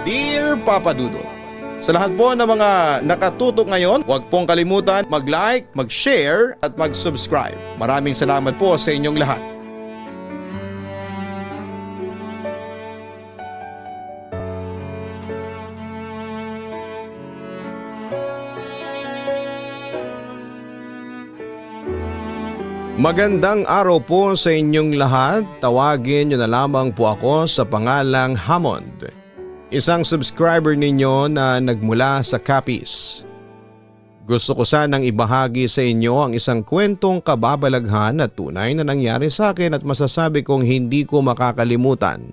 Dear Papa Dudut, sa lahat po ng mga nakatutok ngayon, huwag pong kalimutan mag-like, mag-share at mag-subscribe. Maraming salamat po sa inyong lahat. Magandang araw po sa inyong lahat. Tawagin niyo na lamang po ako sa pangalang Hammond. Isang subscriber ninyo na nagmula sa Capiz. Gusto ko sanang ibahagi sa inyo ang isang kwentong kababalaghan at tunay na nangyari sa akin at masasabi kong hindi ko makakalimutan.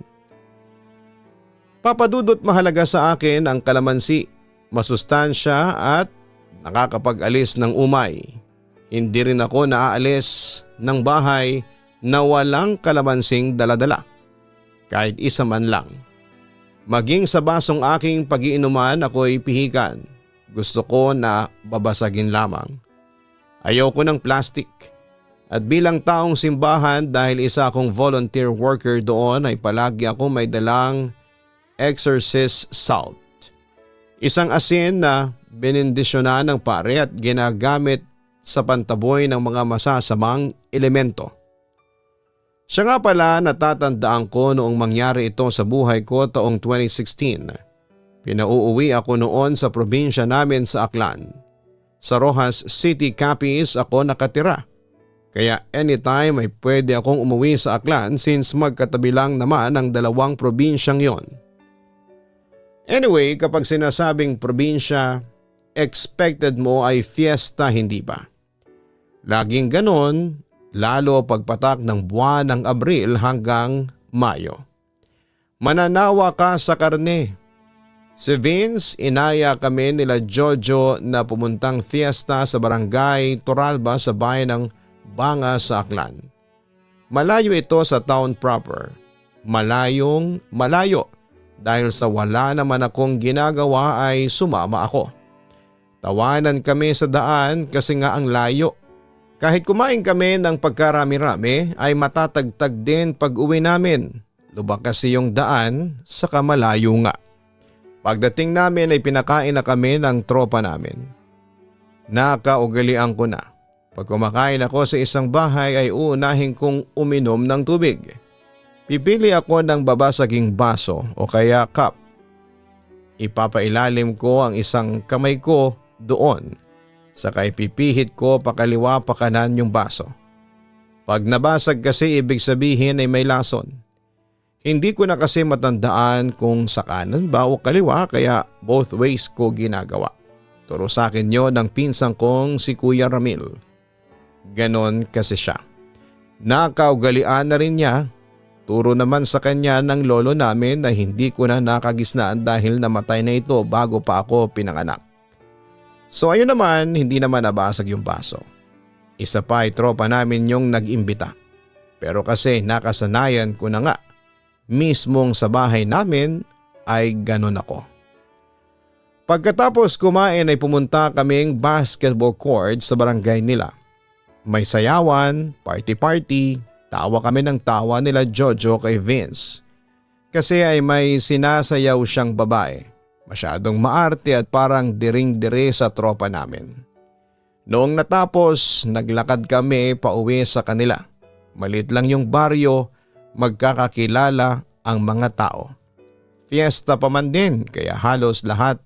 Papadudot, mahalaga sa akin ang kalamansi, masustansya at nakakapag-alis ng umay. Hindi rin ako naaalis ng bahay na walang kalamansing daladala, kahit isa man lang. Maging sa basong aking pag-iinuman ako'y pihikan. Gusto ko na babasagin lamang. Ayoko ng plastic. At bilang taong simbahan, dahil isa akong volunteer worker doon, ay palagi ako may dalang exorcist salt. Isang asin na benendisyonan ng pare at ginagamit sa pantaboy ng mga masasamang elemento. Siya nga pala, natatandaan ko noong mangyari ito sa buhay ko taong 2016. Pinauuwi ako noon sa probinsya namin sa Aklan. Sa Rojas City, Capiz ako nakatira. Kaya anytime ay pwede akong umuwi sa Aklan since magkatabi lang naman ang dalawang probinsyang yon. Anyway, kapag sinasabing probinsya, expected mo ay fiesta, hindi ba? Laging ganon. Lalo pagpatak ng buwan ng Abril hanggang Mayo. Mananawa ka sa karne. Si Vince, inaya kami nila Jojo na pumuntang fiesta sa barangay Toralba sa bayan ng Banga sa Aklan. Malayo ito sa town proper. Malayong malayo dahil sa wala naman akong ginagawa ay sumama ako. Tawanan kami sa daan kasi nga ang layo. Kahit kumain kami ng pagkarami-rami ay matatagtag din pag uwi namin. Lubak kasi yung daan, saka malayo nga. Pagdating namin ay pinakain na kami ng tropa namin. Nakaugalian ko na. Pag kumakain ako sa isang bahay ay uunahin kong uminom ng tubig. Pipili ako ng babasaging baso o kaya cup. Ipapailalim ko ang isang kamay ko doon. Saka ipipihit ko pakaliwa pa kanan yung baso. Pag nabasag kasi ibig sabihin ay may lason. Hindi ko na kasi matandaan kung sa kanan ba o kaliwa kaya both ways ko ginagawa. Turo sa akin yun ng pinsang kong si Kuya Ramil. Ganon kasi siya. Nakaugalian na rin niya. Turo naman sa kanya ng lolo namin na hindi ko na nakagisnaan dahil namatay na ito bago pa ako pinanganak. So ayun naman, hindi naman nabasag yung baso. Isa pa ay tropa namin yung nag-imbita. Pero kasi nakasanayan ko na nga, mismong sa bahay namin ay ganun ako. Pagkatapos kumain ay pumunta kaming basketball court sa barangay nila. May sayawan, party-party, tawa kami ng tawa nila Jojo kay Vince. Kasi ay may sinasayaw siyang babae. Masyadong maarte at parang diring-dire sa tropa namin. Noong natapos, naglakad kami pauwi sa kanila. Maliit lang yung baryo, magkakakilala ang mga tao. Fiesta pa man din kaya halos lahat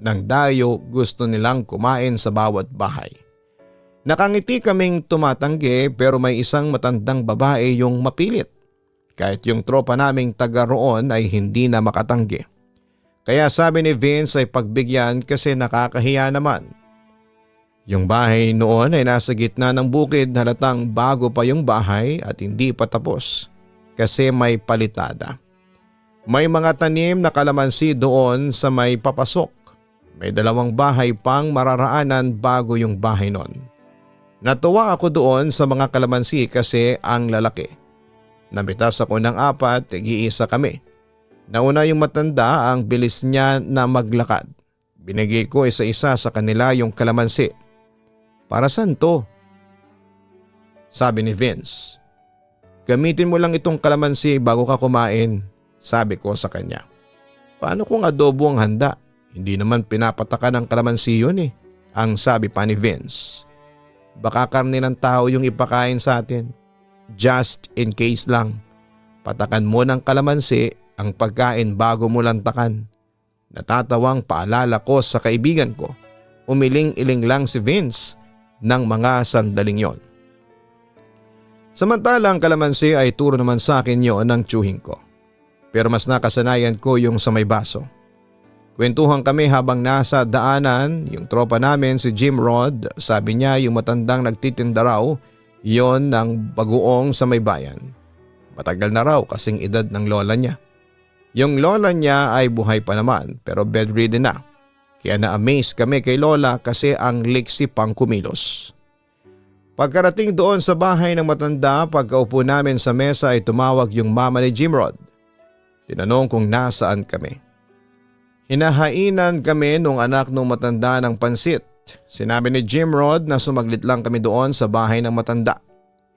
ng dayo gusto nilang kumain sa bawat bahay. Nakangiti kaming tumatanggi pero may isang matandang babae yung mapilit. Kahit yung tropa naming taga roon ay hindi na makatanggi. Kaya sabi ni Vince ay pagbigyan kasi nakakahiya naman. Yung bahay noon ay nasa gitna ng bukid, halatang bago pa yung bahay at hindi pa tapos. kasi may palitada. May mga tanim na kalamansi doon sa may papasok. May 2 bahay pang mararaanan bago yung bahay nun. Natuwa ako doon sa mga kalamansi kasi ang lalaki. Nabitas ako ng 4, tig-iisa kami. Nauna yung matanda, ang bilis niya na maglakad. Binigay ko isa-isa sa kanila yung kalamansi. Para saan to? Sabi ni Vince. Gamitin mo lang itong kalamansi bago ka kumain, sabi ko sa kanya. Paano kung adobo ang handa? Hindi naman pinapatakan ng kalamansi yun ang sabi pa ni Vince. Baka karne ng tao yung ipakain sa atin. Just in case lang. Patakan mo ng kalamansi ang pagkain bago mo lantakan. Natatawang paalala ko sa kaibigan ko. Umiling-iling lang si Vince ng mga sandaling yon. Samantalang kalamansi ay turo naman sa akin yon ng tsuhing ko. Pero mas nakasanayan ko yung sa may baso. Kwentuhan kami habang nasa daanan yung tropa namin si Jim Rod. Sabi niya yung matandang nagtitinda raw yon ng bagoong sa may bayan. Matagal na raw kasing edad ng lola niya. Yung lola niya ay buhay pa naman pero bedridden na. Kaya na-amaze kami kay lola kasi ang liksi pang kumilos. Pagkarating doon sa bahay ng matanda, pagkaupo namin sa mesa ay tumawag yung mama ni Jim Rod. Tinanong kung nasaan kami. Hinahainan kami nung anak nung matanda ng pansit. Sinabi ni Jim Rod na sumaglit lang kami doon sa bahay ng matanda.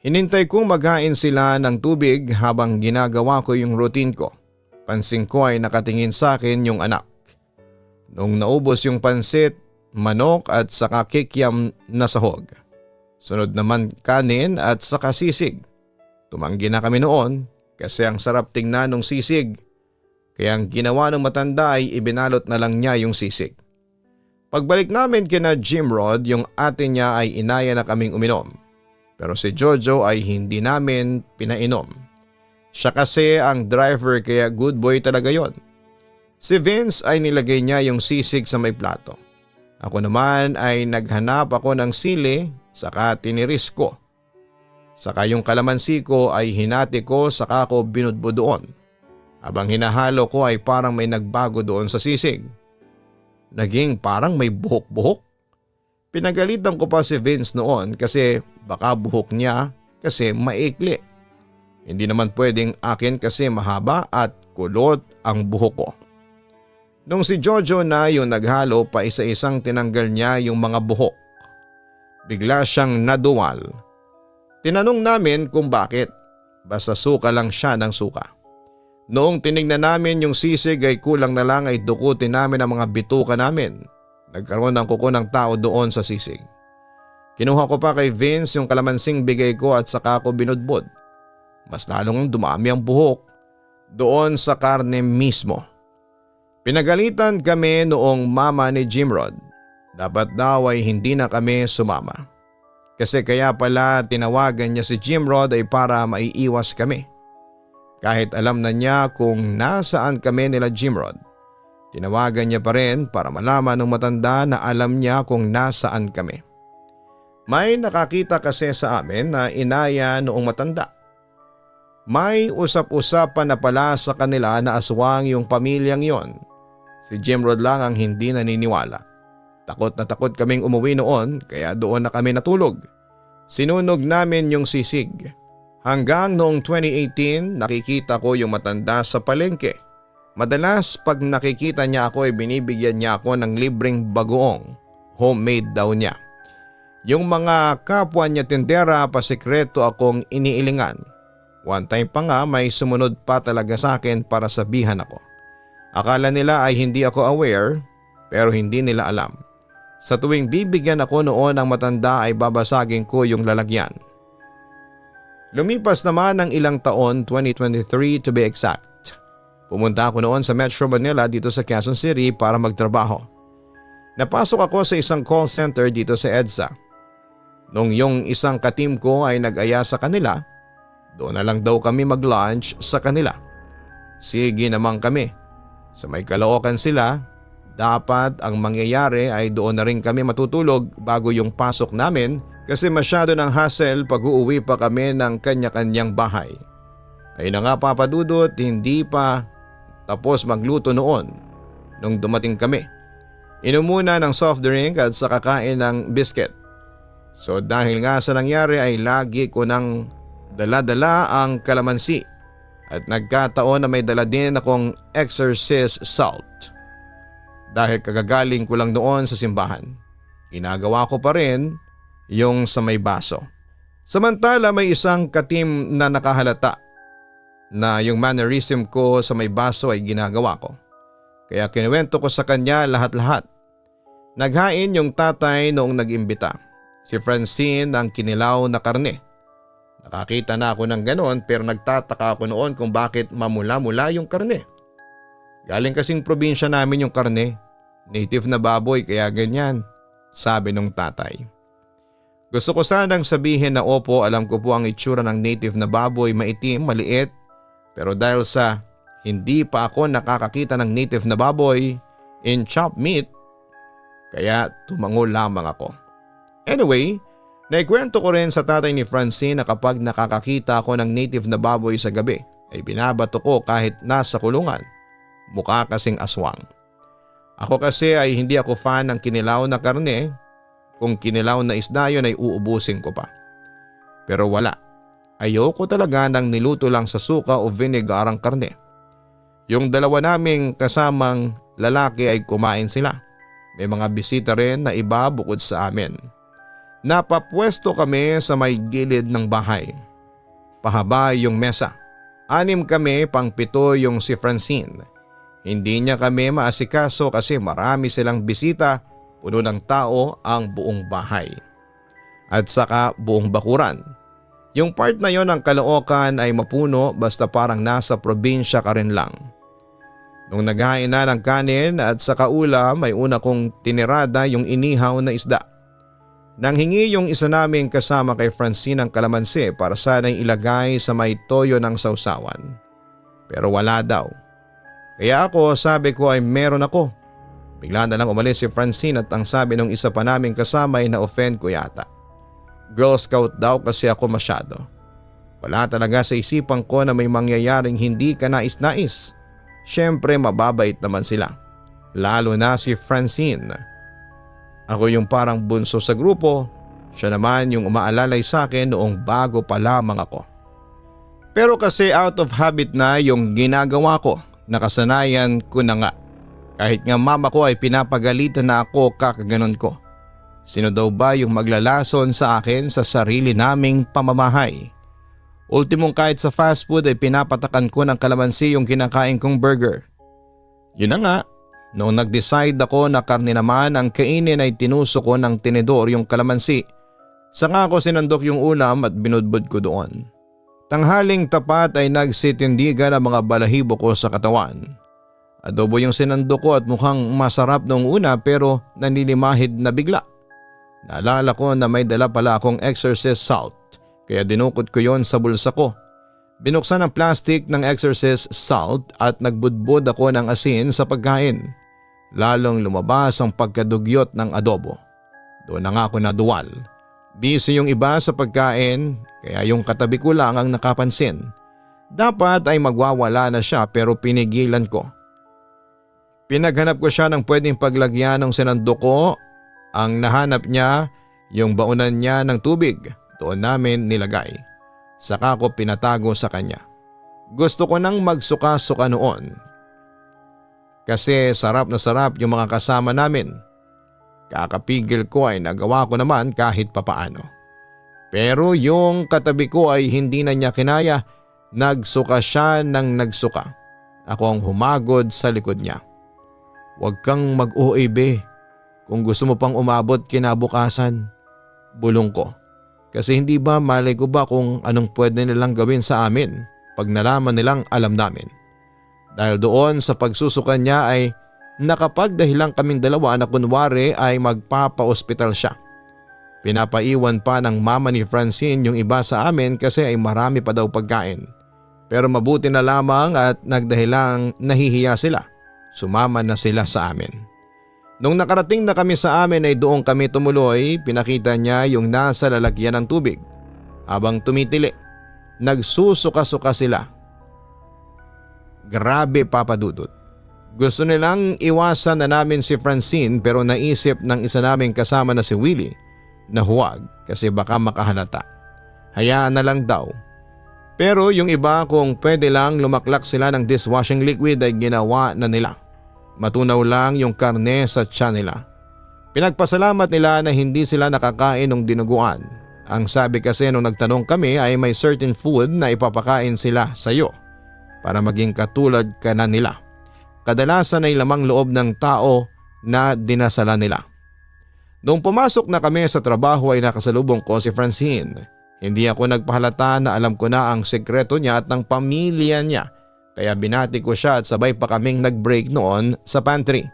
Hinintay kong maghain sila ng tubig habang ginagawa ko yung routine ko. Pansin ko ay nakatingin sa akin yung anak. Nung naubos yung pansit, manok at saka kikiam na sahog. Sunod naman kanin at saka sisig. Tumanggi na kami noon kasi ang sarap tingnan ng sisig. Kaya ang ginawa ng matanda ay ibinalot na lang niya yung sisig. Pagbalik namin kina Jim Rod, yung ate niya ay inaya na kaming uminom. Pero si Jojo ay hindi namin pinainom. Siya kasi ang driver kaya good boy talaga yon. Si Vince ay nilagay niya yung sisig sa may plato. Ako naman ay naghanap ako ng sili saka tiniris ko. Saka yung kalamansi ko ay hinati ko saka ko binudbo doon. Habang hinahalo ko ay parang may nagbago doon sa sisig. Naging parang may buhok-buhok. Pinagalitan ko pa si Vince noon kasi baka buhok niya kasi maikli. Hindi naman pwedeng akin kasi mahaba at kulot ang buhok ko. Nung si Jojo na yung naghalo pa isa-isang tinanggal niya yung mga buhok. Bigla siyang naduwal. Tinanong namin kung bakit. Basta suka lang siya ng suka. Noong tinignan namin yung sisig ay kulang na lang ay dukutin namin ang mga bituka namin. Nagkaroon ng kuko ng tao doon sa sisig. Kinuha ko pa kay Vince yung kalamansing bigay ko at saka ko binudbod. Mas lalong dumami ang buhok doon sa karne mismo. Pinagalitan kami noong mama ni Jim Rod. Dapat daw ay hindi na kami sumama. Kasi kaya pala tinawagan niya si Jim Rod ay para maiiwas kami. Kahit alam na niya kung nasaan kami nila Jim Rod. Tinawagan niya pa rin para malaman ng matanda na alam niya kung nasaan kami. May nakakita kasi sa amin na inaya noong matanda. May usap-usapan na pala sa kanila na aswang yung pamilyang yon. Si Jim Rod lang ang hindi naniniwala. Takot na takot kaming umuwi noon kaya doon na kami natulog. Sinunog namin yung sisig. Hanggang noong 2018 nakikita ko yung matanda sa palengke. Madalas pag nakikita niya ako ay binibigyan niya ako ng libreng bagoong. Homemade daw niya. Yung mga kapwa niya tindera pasikreto akong iniilingan. One time pa nga may sumunod pa talaga sa akin para sabihan ako. Akala nila ay hindi ako aware pero hindi nila alam. Sa tuwing bibigyan ako noon ng matanda ay babasagin ko yung lalagyan. Lumipas naman ng ilang taon, 2023 to be exact. Pumunta ako noon sa Metro Manila dito sa Quezon City para magtrabaho. Napasok ako sa isang call center dito sa EDSA. Nung yung isang katim ko ay nag-aya sa kanila, doon na lang daw kami mag-lunch sa kanila. Sige naman kami. Sa may Caloocan sila, dapat ang mangyayari ay doon na rin kami matutulog bago yung pasok namin kasi masyado ng hassle pag uuwi pa kami ng kanya-kanyang bahay. Ayun na nga papadudot, hindi pa tapos magluto noon nung dumating kami. Inom muna ng soft drink at sa kakain ng biscuit. So dahil nga sa nangyari ay lagi ko nang dala-dala ang kalamansi at nagkataon na may dala din akong exorcist salt. Dahil kagagaling ko lang doon sa simbahan, ginagawa ko pa rin yung sa may baso. Samantala may isang katim na nakahalata na yung mannerism ko sa may baso ay ginagawa ko. Kaya kinuwento ko sa kanya lahat-lahat. Naghain yung tatay noong nag-imbita. Si Francine ang kinilaw na karne. Nakakita na ako ng ganon pero nagtataka ako noon kung bakit mamula-mula yung karne. Galing kasing probinsya namin yung karne. Native na baboy kaya ganyan, sabi nung tatay. Gusto ko sanang sabihin na opo, alam ko po ang itsura ng native na baboy, maitim, maliit. Pero dahil sa hindi pa ako nakakakita ng native na baboy in chopped meat, kaya tumango lamang ako. Anyway, naikwento ko rin sa tatay ni Francine na kapag nakakakita ako ng native na baboy sa gabi ay binabato ko kahit nasa kulungan. Mukha kasing aswang. Ako kasi ay hindi ako fan ng kinilaw na karne. Kung kinilaw na isda yun ay uubusin ko pa. Pero wala. Ayoko talaga ng niluto lang sa suka o vinegar ang karne. Yung dalawa naming kasamang lalaki ay kumain sila. May mga bisita rin na iba bukod sa amin. Napapwesto kami sa may gilid ng bahay. Pahaba yung mesa. 6 kami, pang 7 yung si Francine. Hindi niya kami maasikaso kasi marami silang bisita, puno ng tao ang buong bahay. At saka buong bakuran. Yung part na yon ng Caloocan ay mapuno basta parang nasa probinsya ka rin lang. Nung naghain na ng kanin at saka ulam ay una kong tinirada yung inihaw na isda. Nang hingi yung isa naming kasama kay Francine ng kalamansi para sana'y ilagay sa may toyo ng sausawan. Pero wala daw. Kaya ako sabi ko ay meron ako. Bigla na lang umalis si Francine at ang sabi ng isa pa naming kasama ay na-offend ko yata. Girl Scout daw kasi ako masyado. Wala talaga sa isipan ko na may mangyayaring hindi ka nais-nais. Siyempre mababait naman sila. Lalo na si Francine. Ako yung parang bunso sa grupo, siya naman yung umaalalay sa akin noong bago pa lamang ako. Pero kasi out of habit na yung ginagawa ko, nakasanayan ko na nga. Kahit nga mama ko ay pinapagalitan na ako kakaganon ko. Sino daw ba yung maglalason sa akin sa sarili naming pamamahay? Ultimong kahit sa fast food ay pinapatakan ko ng kalamansi yung kinakain kong burger. Yun na nga. Noong nag-decide ako na karne naman ang kainin ay tinuso ko ng tinidor yung kalamansi. Saka ko sinandok yung ulam at binudbud ko doon. Tanghaling tapat ay nagsitindigan ang mga balahibo ko sa katawan. Adobo yung sinandok ko at mukhang masarap noong una pero nanilimahid na bigla. Naalala ko na may dala pala akong exorcist salt kaya dinukot ko yon sa bulsa ko. Binuksan ang plastic ng exorcist salt at nagbudbud ako ng asin sa pagkain. Lalong lumabas ang pagkadugyot ng adobo. Doon na nga ako naduwal. Busy yung iba sa pagkain kaya yung katabi ko lang ang nakapansin. Dapat ay magwawala na siya pero pinigilan ko. Pinaghanap ko siya ng pwedeng paglagyan ng sinandok ko. Ang nahanap niya yung baunan niya ng tubig. Doon namin nilagay. Saka ko pinatago sa kanya. Gusto ko nang magsuka-suka noon. Kasi sarap na sarap yung mga kasama namin. Kakapigil ko ay nagawa ko naman kahit papaano. Pero yung katabi ko ay hindi na niya kinaya. Nagsuka siya ng nagsuka. Ako ang humagod sa likod niya. Huwag kang mag-OA kung gusto mo pang umabot kinabukasan. Bulong ko. Kasi hindi ba malay ko ba kung anong pwede nilang gawin sa amin pag nalaman nilang alam namin. Dahil doon sa pagsusukan niya ay nakapagdahilan kaming dalawa na kunwari ay magpapa-ospital siya. Pinapaiwan pa ng mama ni Francine yung iba sa amin kasi ay marami pa daw pagkain. Pero mabuti na lamang at nagdahilang nahihiya sila. Sumama na sila sa amin. Nung nakarating na kami sa amin ay doon kami tumuloy, pinakita niya yung nasa lalagyan ng tubig. Habang tumitili, nagsusuka-suka sila. Grabe Papa Dudut. Gusto nilang iwasan na namin si Francine pero naisip ng isa naming kasama na si Willie na huwag kasi baka makahalata. Hayaan na lang daw. Pero yung iba kung pwede lang lumaklak sila ng dishwashing liquid ay ginawa na nila. Matunaw lang yung karne sa tiyan nila. Pinagpasalamat nila na hindi sila nakakain ng dinuguan. Ang sabi kasi nung nagtanong kami ay may certain food na ipapakain sila sa iyo para maging katulad ka na nila. Kadalasan ay lamang loob ng tao na dinasala nila. Noong pumasok na kami sa trabaho ay nakasalubong ko si Francine. Hindi ako nagpahalata na alam ko na ang sekreto niya at ng pamilya niya. Kaya binati ko siya at sabay pa kaming nag-break noon sa pantry.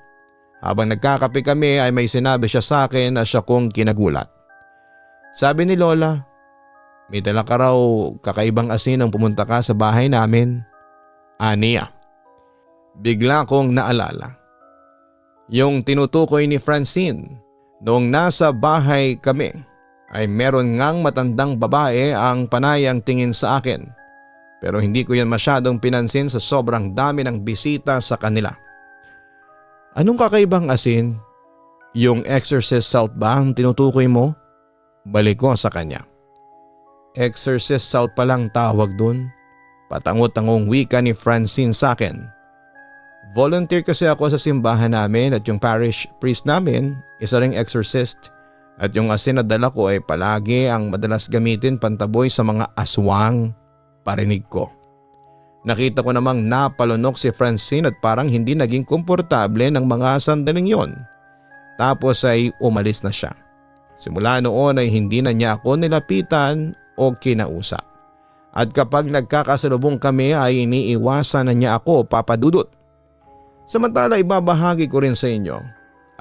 Habang nagkakape kami ay may sinabi siya sa akin na siya kong kinagulat. Sabi ni Lola, may dala ka raw kakaibang asin nang pumunta ka sa bahay namin. Aniya. Bigla kong naalala. Yung tinutukoy ni Francine noong nasa bahay kami ay meron ngang matandang babae ang panayang tingin sa akin. Pero hindi ko yan masyadong pinansin sa sobrang dami ng bisita sa kanila. Anong kakaibang asin? Yung exorcist salt ba ang tinutukoy mo? Balik ko sa kanya. Exorcist salt palang tawag dun. Patangot-tangong wika ni Francine sa akin. Volunteer kasi ako sa simbahan namin at yung parish priest namin isa ring exorcist at yung asin na dala ko ay palagi ang madalas gamitin pantaboy sa mga aswang. Parinig ko. Nakita ko namang napalunok si Francine at parang hindi naging komportable ng mga sandaling yon. Tapos ay umalis na siya. Simula noon ay hindi na niya ako nilapitan o kinausap. At kapag nagkakasalubong kami ay iniiwasan na niya ako, Papa Dudut. Samantala ibabahagi ko rin sa inyo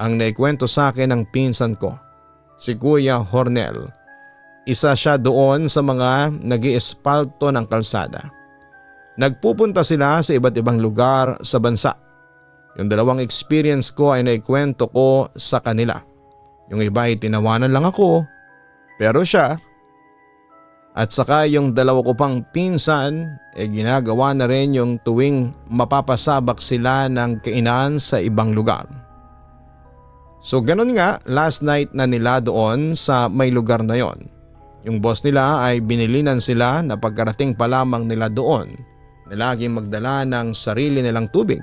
ang naikwento sa akin ng pinsan ko, si Kuya Hornel. Isa siya doon sa mga nag-iespalto ng kalsada. Nagpupunta sila sa iba't ibang lugar sa bansa. Yung dalawang experience ko ay naikwento ko sa kanila. Yung iba ay tinawanan lang ako, pero siya at saka yung dalawa ko pang pinsan ginagawa na rin yung tuwing mapapasabak sila ng kainan sa ibang lugar. So ganun nga, last night na nila doon sa may lugar na yon. Yung boss nila ay binilinan sila na pagkarating pa lamang nila doon na laging magdala ng sarili nilang tubig.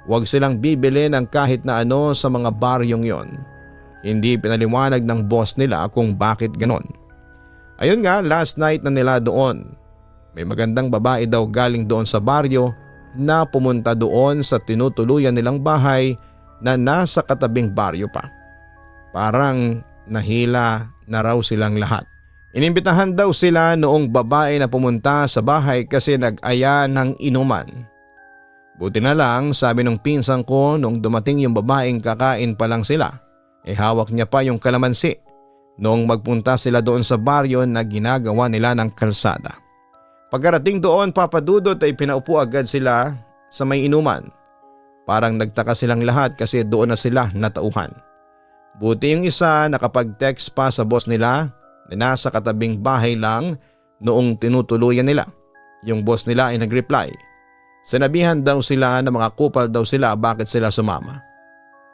Huwag silang bibili ng kahit na ano sa mga baryong yon. Hindi pinaliwanag ng boss nila kung bakit ganon. Ayun nga, last night na nila doon. May magandang babae daw galing doon sa baryo na pumunta doon sa tinutuluyan nilang bahay na nasa katabing baryo pa. Parang nahila na raw silang lahat. Inimbitahan daw sila noong babae na pumunta sa bahay kasi nag-aya ng inuman. Buti na lang, sabi ng pinsan ko nung dumating yung babaeng kakain pa lang sila, hawak niya pa yung kalamansi. Noong magpunta sila doon sa baryo na ginagawa nila ng kalsada. Pagkarating doon, Papa Dudut, ay pinaupo agad sila sa may inuman. Parang nagtaka silang lahat kasi doon na sila natauhan. Buti yung isa nakapag-text pa sa boss nila na nasa katabing bahay lang noong tinutuluyan nila. Yung boss nila ay nag-reply. Sinabihan daw sila na mga kupal daw sila bakit sila sumama.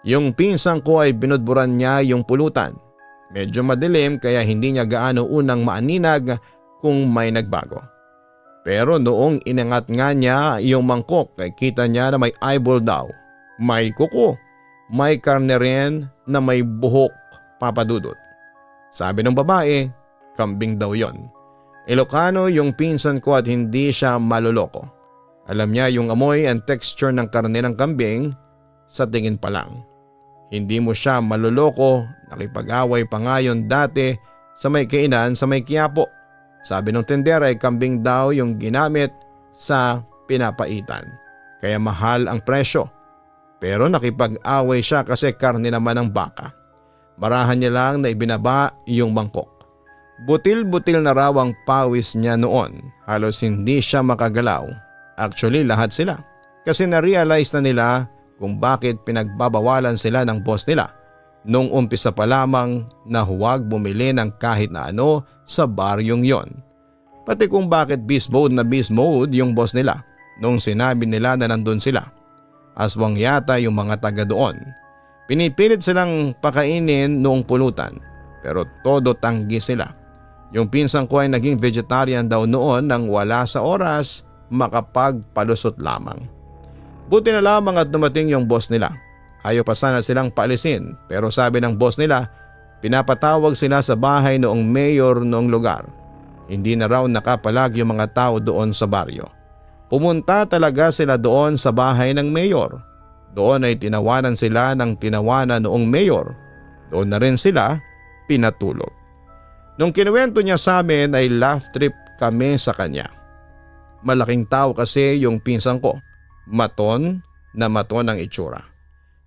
Yung pinsang ko ay binudburan niya yung pulutan. Medyo madilim kaya hindi niya gaano unang maaninag kung may nagbago. Pero noong inangat nga niya yung mangkok ay kita niya na may eyeball daw, may kuko, may karne rin na may buhok, Papa Dudut. Sabi ng babae, kambing daw yon. Ilocano yung pinsan ko at hindi siya maluloko. Alam niya yung amoy and texture ng karne ng kambing sa tingin pa lang. Hindi mo siya maluloko, nakipag-away pa nga yun dati sa may kainan sa may Quiapo. Sabi ng tendera ay kambing daw yung ginamit sa pinapaitan. Kaya mahal ang presyo. Pero nakipag-away siya kasi karne naman ng baka. Marahan niya lang na ibinaba yung mangkok. Butil-butil na raw ang pawis niya noon. Halos hindi siya makagalaw. Actually lahat sila. Kasi na-realize na nila kung bakit pinagbabawalan sila ng boss nila nung umpisa pa lamang na huwag bumili ng kahit na ano sa baryong yon. Pati kung bakit beast mode na beast mode yung boss nila nung sinabi nila na nandun sila. Aswang yata yung mga taga doon. Pinipilit silang pakainin noong pulutan pero todo tanggi sila. Yung pinsan ko ay naging vegetarian daw noon nang wala sa oras makapagpalusot lamang. Buti na lamang at dumating yung boss nila. Ayaw pa sana silang paalisin pero sabi ng boss nila pinapatawag sila sa bahay noong mayor noong lugar. Hindi na raw nakapalag yung mga tao doon sa baryo. Pumunta talaga sila doon sa bahay ng mayor. Doon ay tinawanan sila ng tinawanan noong mayor. Doon na rin sila pinatulog. Nung kinuwento niya sa amin ay laugh trip kami sa kanya. Malaking tao kasi yung pinsan ko. Maton na maton ang itsura.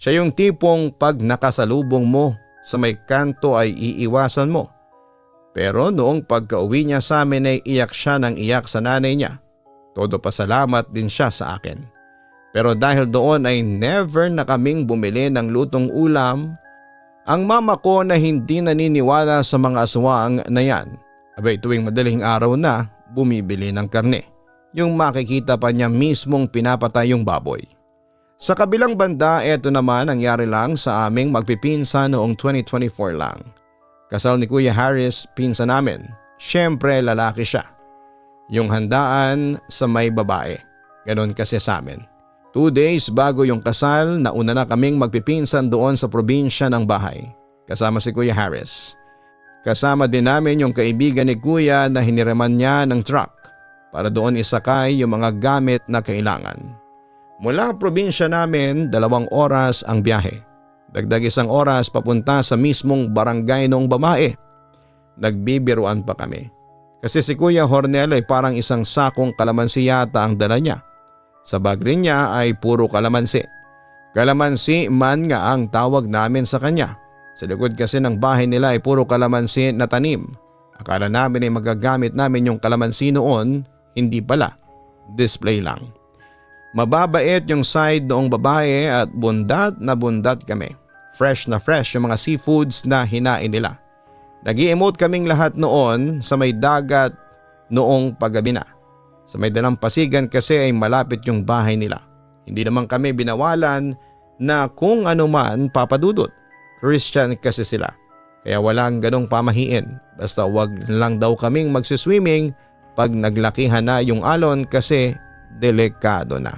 Siya yung tipong pag nakasalubong mo sa may kanto ay iiwasan mo. Pero noong pagka-uwi niya sa amin ay iyak siya ng iyak sa nanay niya. Todo pasalamat din siya sa akin. Pero dahil doon ay never na kaming bumili ng lutong ulam. Ang mama ko na hindi naniniwala sa mga aswang na yan. Abay tuwing madaling araw na bumibili ng karne. Yung makikita pa niya mismong pinapatay yung baboy. Sa kabilang banda, eto naman nangyari lang sa aming magpipinsan noong 2024 lang. Kasal ni Kuya Harris, pinsan namin. Siyempre lalaki siya. Yung handaan sa may babae. Ganon kasi sa amin. 2 days bago yung kasal, nauna na kaming magpipinsan doon sa probinsya ng bahay. Kasama si Kuya Harris. Kasama din namin yung kaibigan ni Kuya na hiniraman niya ng truck para doon isakay yung mga gamit na kailangan. Mula probinsya namin, 2 oras ang biyahe. Dagdag 1 oras papunta sa mismong barangay noong babae. Nagbibiruan pa kami. Kasi si Kuya Hornel ay parang isang sakong kalamansi yata ang dala niya. Sa bag rin niya ay puro kalamansi. Kalamansi man nga ang tawag namin sa kanya. Sa likod kasi ng bahay nila ay puro kalamansi na tanim. Akala namin ay magagamit namin yung kalamansi noon, hindi pala. Display lang. Mababait yung side noong babae at bundat na bundat kami. Fresh na fresh yung mga seafoods na hinain nila. Nag-i-emote kaming lahat noon sa may dagat noong paggabi na. Sa may dalampasigan kasi ay malapit yung bahay nila. Hindi naman kami binawalan na kung ano man papadudot. Christian kasi sila. Kaya walang ganong pamahiin. Basta wag lang daw kaming magsiswimming pag naglakihan na yung alon kasi delikado na.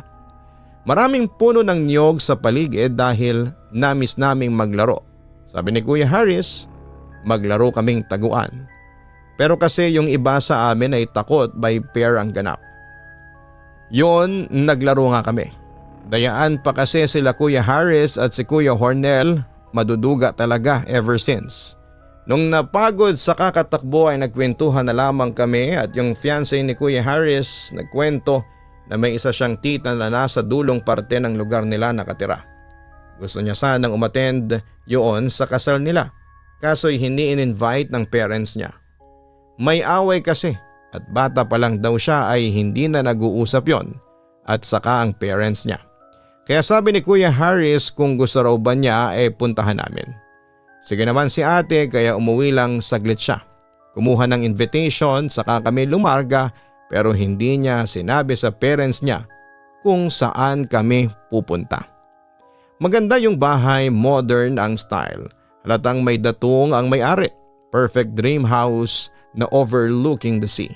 Maraming puno ng niyog sa paligid dahil namis naming maglaro. Sabi ni Kuya Harris, maglaro kaming taguan. Pero kasi yung iba sa amin ay takot by pair ang ganap. Yun, naglaro nga kami. Dayaan pa kasi sila Kuya Harris at si Kuya Hornel, maduduga talaga ever since. Nung napagod sa kakatakbo ay nagkwentuhan na lamang kami at yung fiancé ni Kuya Harris nagkwento na may isa siyang tita na nasa dulong parte ng lugar nila nakatira. Gusto niya sanang umattend yun sa kasal nila, kaso'y hindi in-invite ng parents niya. May away kasi at bata pa lang daw siya ay hindi na nag-uusap yon at saka ang parents niya. Kaya sabi ni Kuya Harris kung gusto raw ba niya puntahan namin. Sige naman si ate kaya umuwi lang saglit siya. Kumuha ng invitation saka kami lumarga pero hindi niya sinabi sa parents niya kung saan kami pupunta. Maganda yung bahay, modern ang style. Halatang may datung ang may-ari. Perfect dream house na overlooking the sea.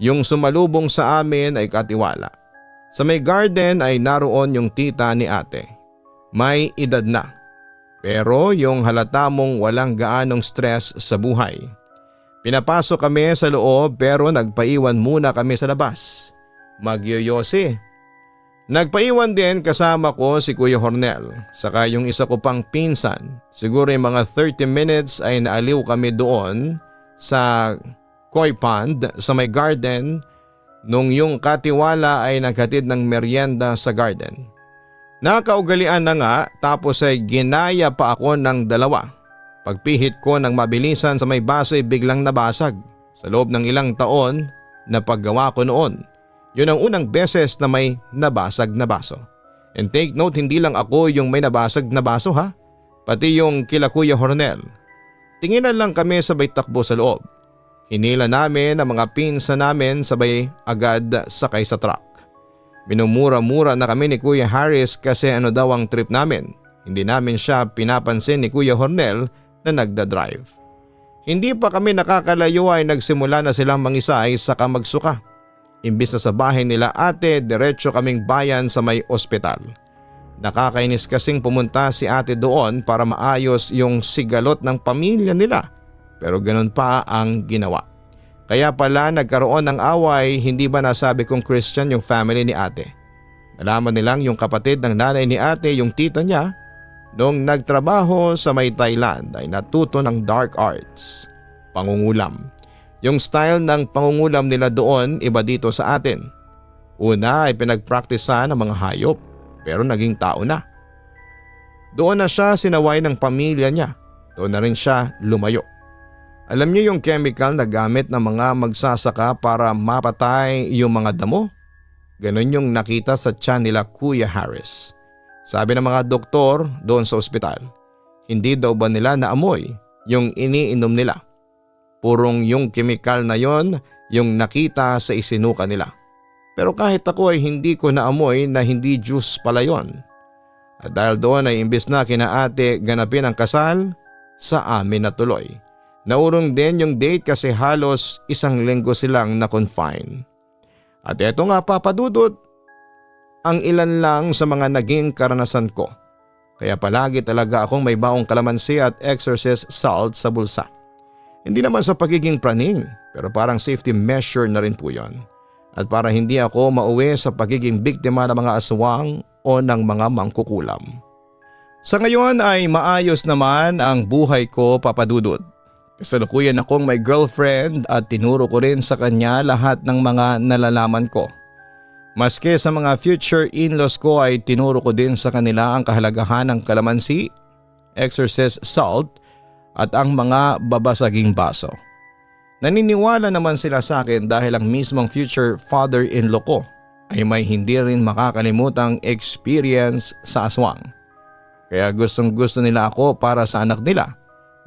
Yung sumalubong sa amin ay katiwala. Sa may garden ay naroon yung tita ni ate. May edad na. Pero yung halata mong walang gaanong stress sa buhay. Pinapasok kami sa loob pero nagpaiwan muna kami sa labas. Magyoyosi. Nagpaiwan din kasama ko si Kuya Hornel. Saka yung isa ko pang pinsan. Siguro yung mga 30 minutes ay naaliw kami doon sa koi pond sa may garden nung yung katiwala ay naghatid ng merienda sa garden. Nakaugalian na nga tapos ay ginaya pa ako ng 2. Pagpihit ko ng mabilisan sa may baso ay biglang nabasag. Sa loob ng ilang taon na paggawa ko noon, yun ang unang beses na may nabasag na baso. And take note, hindi lang ako yung may nabasag na baso ha, pati yung kila Kuya Hornel. Tinginan lang kami sabay takbo sa loob. Hinila namin ang mga pinsa namin sabay agad sakay sa truck. Minumura-mura na kami ni Kuya Harris kasi ano daw ang trip namin. Hindi namin siya pinapansin ni Kuya Hornel na nagdadrive. Hindi pa kami nakakalayo ay nagsimula na silang mangisay sa kamagsuka. Imbis na sa bahay nila ate, diretso kaming bayan sa may ospital. Nakakainis kasing pumunta si ate doon para maayos yung sigalot ng pamilya nila. Pero ganun pa ang ginawa. Kaya pala nagkaroon ng away, hindi ba nasabi kong Christian yung family ni ate. Nalaman nilang yung kapatid ng nanay ni ate, yung tita niya, noong nagtrabaho sa may Thailand ay natuto ng dark arts, pangungulam. Yung style ng pangungulam nila doon iba dito sa atin. Una ay pinagpraktisan ng mga hayop pero naging tao na. Doon na siya sinaway ng pamilya niya. Doon na rin siya lumayo. Alam niyo yung chemical na gamit ng mga magsasaka para mapatay yung mga damo? Ganon yung nakita sa tiyan nila Kuya Harris. Sabi ng mga doktor doon sa ospital, hindi daw ba nila naamoy yung iniinom nila? Purong yung chemical na yon yung nakita sa isinuka nila. Pero kahit ako ay hindi ko naamoy na hindi juice pala yon. At dahil doon ay imbis na kinaate ganapin ang kasal, sa amin na tuloy. Naurong din yung date kasi halos 1 linggo silang na-confine. At eto nga papadudot, ang ilan lang sa mga naging karanasan ko. Kaya palagi talaga akong may baong kalamansi at exorcist salt sa bulsa. Hindi naman sa pagiging praning pero parang safety measure na rin po yon. At para hindi ako mauwi sa pagiging biktima ng mga aswang o ng mga mangkukulam. Sa ngayon ay maayos naman ang buhay ko papadudot. Kasalukuyan akong may girlfriend at tinuro ko rin sa kanya lahat ng mga nalalaman ko. Maski sa mga future in-laws ko ay tinuro ko din sa kanila ang kahalagahan ng kalamansi, exorcist salt at ang mga babasaging baso. Naniniwala naman sila sa akin dahil ang mismong future father-in-law ko ay may hindi rin makakalimutang experience sa aswang. Kaya gustong gusto nila ako para sa anak nila.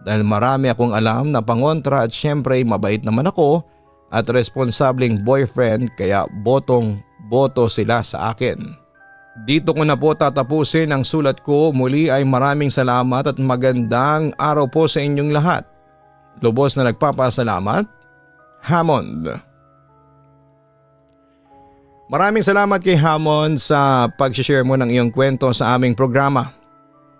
Dahil marami akong alam na pangontra at syempre mabait naman ako at responsableng boyfriend kaya botong-boto sila sa akin. Dito ko na po tatapusin ang sulat ko. Muli ay maraming salamat at magandang araw po sa inyong lahat. Lubos na nagpapasalamat, Hammond. Maraming salamat kay Hammond sa pag-share mo ng iyong kwento sa aming programa.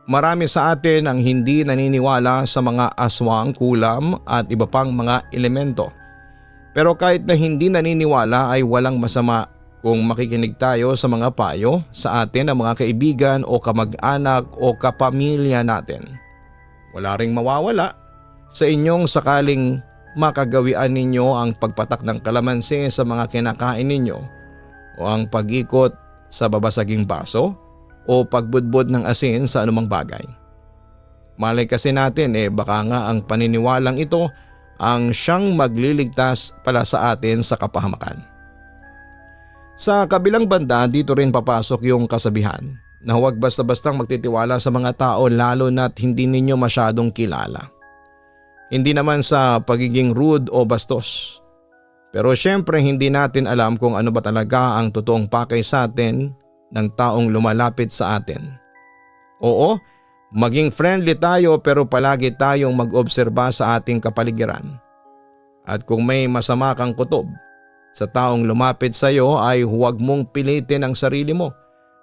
Marami sa atin ang hindi naniniwala sa mga aswang, kulam at iba pang mga elemento. Pero kahit na hindi naniniwala ay walang masama kung makikinig tayo sa mga payo sa atin ng mga kaibigan o kamag-anak o kapamilya natin. Wala ring mawawala sa inyong sakaling makagawian ninyo ang pagpatak ng kalamansi sa mga kinakain ninyo o ang pag-ikot sa babasaging baso o pagbudbud ng asin sa anumang bagay. Malay kasi natin baka nga ang paniniwalang ito ang siyang magliligtas pala sa atin sa kapahamakan. Sa kabilang banda dito rin papasok yung kasabihan na huwag basta-bastang magtitiwala sa mga tao lalo na't hindi ninyo masyadong kilala. Hindi naman sa pagiging rude o bastos. Pero syempre hindi natin alam kung ano ba talaga ang totoong pakay sa atin ng taong lumalapit sa atin. Oo, maging friendly tayo pero palagi tayong mag-obserba sa ating kapaligiran. At kung may masama kang kutob sa taong lumapit sa iyo ay huwag mong pilitin ang sarili mo.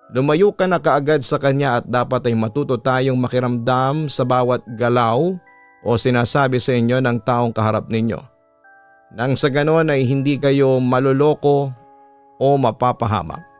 Lumayo ka na kaagad sa kanya at dapat ay matuto tayong makiramdam sa bawat galaw o sinasabi sa inyo ng taong kaharap ninyo. Nang sa ganon ay hindi kayo maluloko o mapapahamak.